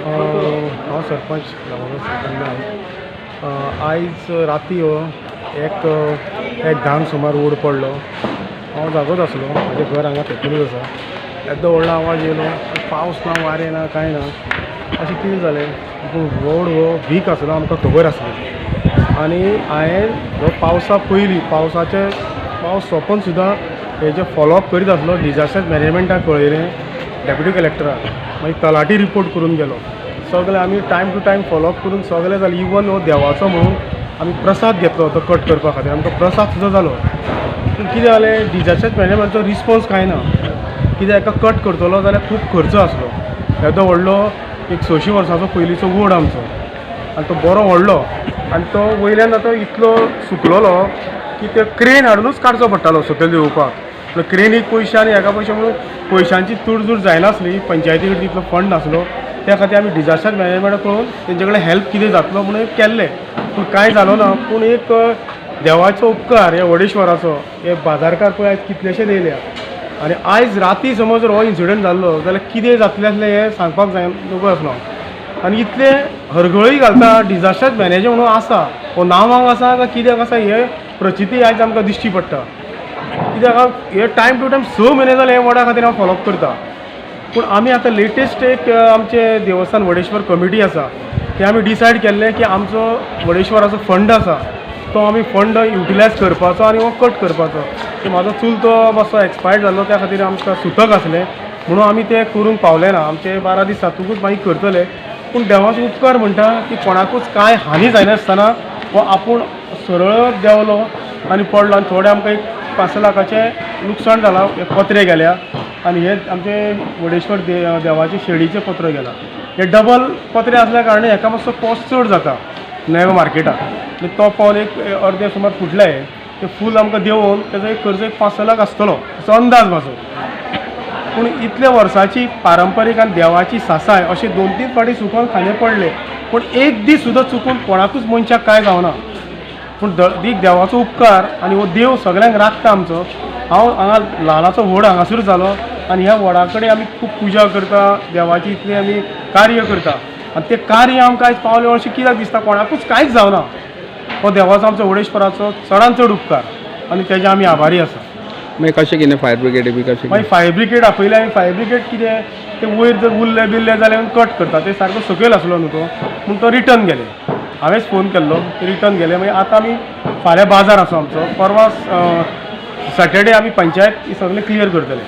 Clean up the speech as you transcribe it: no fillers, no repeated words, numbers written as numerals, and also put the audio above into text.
हांव सरपंच आयज राती एक धांक सुमार वोड पडलो. हांव जागोच आसलो, म्हजें घर हांगा तेतूनच आसा. येदो व्हडलो आवाज येयलो. पावस ना, वारें ना, कांय ना. अशें कितें जालें? पूण व्हड हो वीक आसलो, आमकां खबर आसली. आनी हांवें हो पावसा पयलीं पावस सोंपोन सुद्दां हेजें फॉलोअप करीत आसलो. डिजास्टर मॅनेजमेंटाक कळयलें, डेप्युटी कलेक्टराक, मागीर तलाटी रिपोर्ट करून गेलो. सगळे आमी टायम टू टायम फॉलोअप करून सगळें जालें. इवन हो देवाचो म्हणून आमी प्रसाद घेतलो तो कट करपा खातीर. आमकां प्रसाद सुद्दां जालो. पूण कितें जालें, डिजास्टर मॅनेजमेंटाचो रिस्पॉन्स कांय ना. कित्याक हेका कट करतलो जाल्यार खूब खर्च आसलो. येदो व्हडलो एक 600 वर्सांचो पयलींचो वोड आमचो, आनी तो बरो व्हडलो. आनी तो वयल्यान आतां इतलो सुकलोलो की ते क्रेन हाडूनच काडचो पडटालो सकयल देंवोवपाक. क्रेनीक पयशे आनी हेका पयशे म्हणून पयशांची तुडजूड जायनासली. पंचायती कडेन तितलो फंड नासलो. त्या खातीर आमी डिजास्टर मॅनेजमेंटाक पळोवन तेंचे कडेन हेल्प कितें जातलो म्हणून केल्लें. पूण कांय जालो ना. पूण एक देवाचो उपकार हे वडेश्वराचो, हे बाजारकार पळय आयज कितलेशेच येयल्या. आनी आयज राती समज जर हो इन्सिडंट जाल्लो जाल्यार कितें जातलें आसलें हें सांगपाक नगो आसलो. आनी इतले हरगळी घालता डिजास्टर मॅनेजर म्हणून आसा, हो नांवांक आसा काय कित्याक आसा हे प्रचिती आयज आमकां दिश्टी पडटा. कित्याक हे टायम टू टायम 6 म्हयने जाले हे वडा खातीर हांव फॉलोअप करता. पूण आमी आतां लेटेस्ट एक आमचे देवस्थान वडेश्वर कमिटी आसा, ते आमी डिसायड केल्लें की आमचो वडेश्वराचो फंड आसा तो आमी फंड युटिलायज करपाचो आनी हो कट करपाचो. सो म्हाजो चुलतो मातसो एक्सपायर्ड जाल्लो, त्या खातीर आमकां सुतक आसलें म्हणून आमी तें करूंक पावले ना. आमचे 12 दीस जातकूच मागीर करतले. पूण देवाचो उपकार म्हणटा की कोणाकूच कांय हानी जायनासतना हो आपूण सरळ देंवलो आनी पडलो. आनी थोडे आमकां एक 5 लाखाचें लुकसाण जालां. पत्रे गेल्या आनी हे आमचे वडेश्वर देवाचे शेडीचे पत्र गेला. हे डबल पत्रे असल्या कारणान हेका मातसो कॉस्ट चड जाता नव्या मार्केटाक. तो पावन एक अर्दे सुमार फुटले. ते फूल आमकां देंवोवन तेजो एक खर्च 5 लाख आसतलो असो अंदाज म्हाजो. पूण इतल्या वर्साची पारंपारीक आनी देवाची सासाय अशे 2-3 फावटी चुकोन खांदे पडले. पूण एक दीस सुद्दां चुकून कोणाकूच मनशाक कांय जावना. पूण देवाचो उपकार आनी हो देव सगळ्यांक राखता आमचो. हांव हांगा ल्हानाचो व्हड हांगासर जालो आनी ह्या व्हडा कडेन आमी खूब पुजा करता, देवाची इतली आमी कार्य करता. आनी तें कार्य आमकां आयज पावलें अशें कित्याक दिसता, कोणाकूच कांयच जावना. हो देवाचो आमचो वडेश्वराचो चडांत चड उपकार आनी तेजे आमी आभारी आसा. मागीर कशें कितें फायर ब्रिगेडी बी कशें? मागीर फायर ब्रिगेड आपयलें. आमी फायर ब्रिगेड कितें ते वयर जर उरलें बिरलें जाल्यार कट करता. ते सारको सकयल आसलो न्हू तो, पूण तो रिटर्न गेले. हांवेंच फोन केल्लो, रिटर्न गेले. मागीर आतां आमी फाल्यां बाजार आसा आमचो. परवां सॅटर्डे आमी पंचायत सगळें क्लियर करतले.